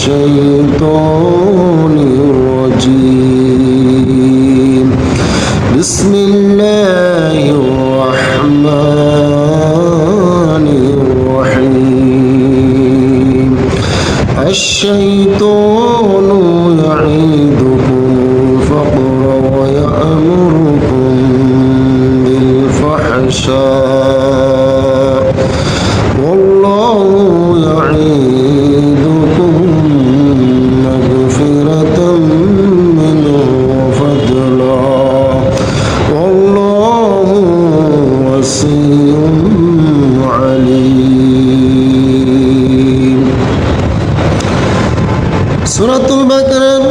الشيطان الرجيم بسم الله الرحمن الرحيم الشيطان يعيدكم الفقر ويأمركم بالفحشاء والله يعيدكم مغفرة منه وفضلا والله واسع عليم সূরাতুল বাকারার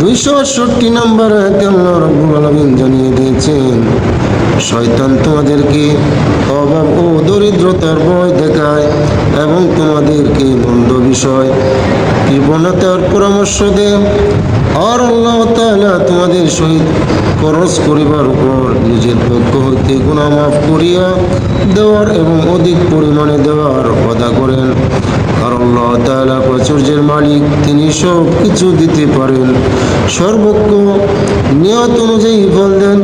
268 নম্বর আয়াতে আল্লাহ রাব্বুল আলামিন জানিয়ে দিয়েছেন, শয়তান তোমাদেরকে অভাব ও দরিদ্রতার ভয় দেখায় এবং তোমাদেরকে মন্দ বিষয় কৃপণতার পরামর্শ দেয়। আর আল্লাহ তাআলা তোমাদের সহিত খরচ করিবার উপর নিজের পক্ষ হইতে গুনাহ মাফ করিয়া দেওয়ার এবং অধিক পরিমাণে দেওয়ার ওয়াদা করেন। আর আল্লাহ তাআলা প্রাচুর্যের মালিক, তিনি সব কিছু দিতে পারেন, সর্বজ্ঞ, নিয়ত অনুযায়ী ফল দেন।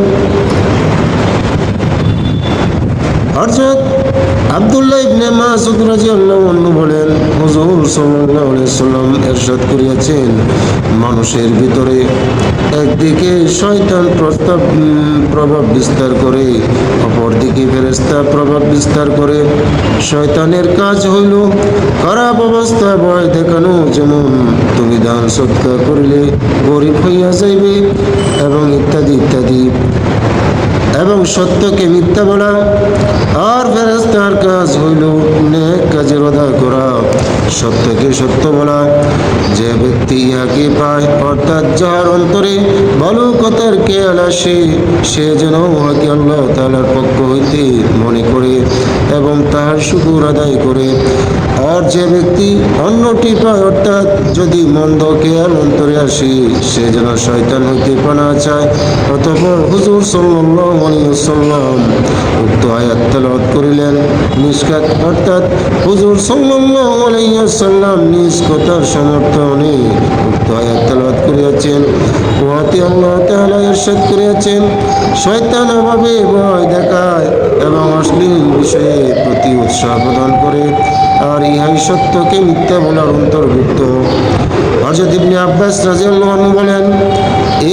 হযরত আব্দুল্লাহ ইবনে মাসউদ রাদিয়াল্লাহু আনহু বলেন, হুজুর সাল্লাল্লাহু আলাইহি সাল্লাম ইরশাদ করিয়াছেন, মানুষের ভিতরে একদিকে শয়তান প্রভাব বিস্তার করে, অপরদিকে ফেরেশতা প্রভাব বিস্তার করে। শয়তানের কাজ হইল খারাপ অবস্থা ভয় দেখানো, যেমন তুমি দান সদকা করিলে গরিব হইয়া যাইবে এবং ইত্যাদি ইত্যাদি, এবং সত্যকে মিথ্যা বলা। আর ফেরেশতার কাজ হইল নেক কাজের ওয়াদা করা, সত্যকে সত্য বলা। যে ব্যক্তি ইহাকে পায়, অর্থাৎ যার অন্তরে ভালো কথার খেয়াল আসে, সে যেন উহাকে আল্লাহ তাআলার পক্ষ হইতে মনে করে এবং তাহার শুকর আদায় করে। আর যে ব্যক্তি অন্যটি পায়, অর্থাৎ যদি মন্দ খেয়াল অন্তরে আসে, সে যেন শয়তান হইতে পানা চায়। অতঃপর হুজুর সাল্লাল্লাহু আলাইহি ওয়াসাল্লাম উক্ত আয়াত তেলাওয়াত করিলেন। নিষ্কাত অর্থাৎ হুজুর সাল্লাল্লাহু আলাইহি ওয়াসাল্লাম নিজ কথার সমর্থনে উক্ত আয়াত তেলাওয়াত করিয়াছেন। উহাতে আল্লাহ তাআলা ইরশাদ করিয়াছেন, শয়তান অভাবে ভয় দেখায় এবং অশ্লীল বিষয়ে প্রতি উৎসাহ প্রদান করে, আর ইহাই সত্যকে মিথ্যা বলার অন্তর্ভুক্ত। হযরত ইবনে আব্বাস রাদিয়াল্লাহু আনহু বলেন,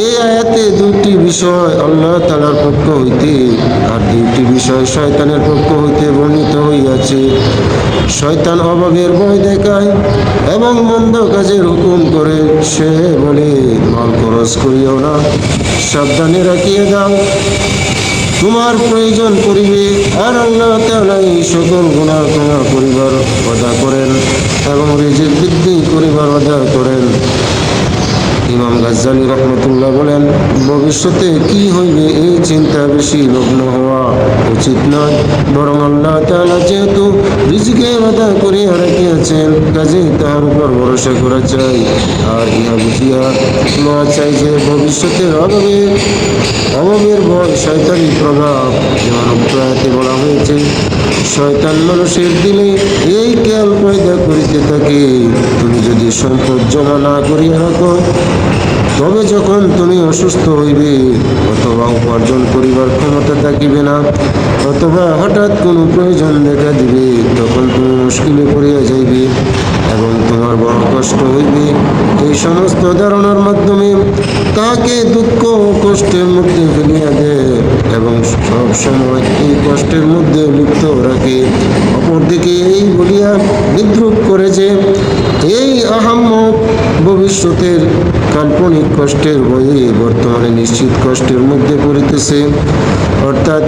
এই আয়াতে দুটি বিষয় আল্লাহ তাআলার পক্ষ হইতে আর দুটি বিষয় শয়তানের পক্ষ হইতে বর্ণিত হইয়াছে। শয়তান অভাবের ভয় দেখায় এবং মন্দ কাজের হুকুম করে। সে বলে, মাল খরচ করিও না, সাবধানে রাখিয়ে দাও, তোমার প্রয়োজন করিবে। আর আল্লাহ তাআলা এই সকল গুনাহ ক্ষমা করিবার ওয়াদা করেন এবং রিজিক বৃদ্ধি করিবার ওয়াদা করেন। ইমাম গাজ্জালী রহমতুল্লাহ বলেন, ভবিষ্যতে কি হইবে এই চিন্তা বেশি লগ্ন হওয়া উচিত নয়, বরং আল্লাহ তাআলা যেহেতু রিজিকের ওয়াদা করিয়া রাখিয়াছেন, কাজেই তাহার উপর ভরসা করা চাই। আর ইহা বুঝিয়া লওয়া চাই যে ভবিষ্যতের অভাবের ভয় শয়তানি প্রভাব। যেমন উক্ত আয়াতে বলা হয়েছে, শয়তান মানুষের দিলে এই খেয়াল পয়দা করিতে থাকে, তুমি যদি সম্পদ জমা না করিয়া রাখো, তবে যখন তুমি অসুস্থ হইবে অথবা উপার্জন করিবার ক্ষমতা থাকিবে না, অথবা হঠাৎ কোনো প্রয়োজন দেখা দিবে, তখন তুমি মুশকিলে পড়িয়া যাইবে এবং তোমার বড় কষ্ট হইবে। এই সমস্ত ধারণার মাধ্যমে তাকে দুঃখ ও কষ্টের মধ্যে ফেলিয়া দেয় এবং সব সময় এই কষ্টের মধ্যে লিপ্ত রাখে। অপরদিকে এই বলিয়া বিদ্রুপ করে যে এই আহাম্মক ভবিষ্যতের কাল্পনিক কষ্টের ভয়ে বর্তমানে নিশ্চিত কষ্টের মধ্যে পড়িতেছে, অর্থাৎ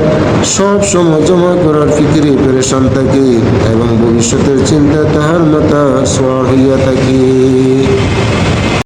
সব সময় জমা করার ফিকিরে পেরেশান থাকে এবং ভবিষ্যতের চিন্তা তাহার মাথা সোয়ার হইয়া থাকে।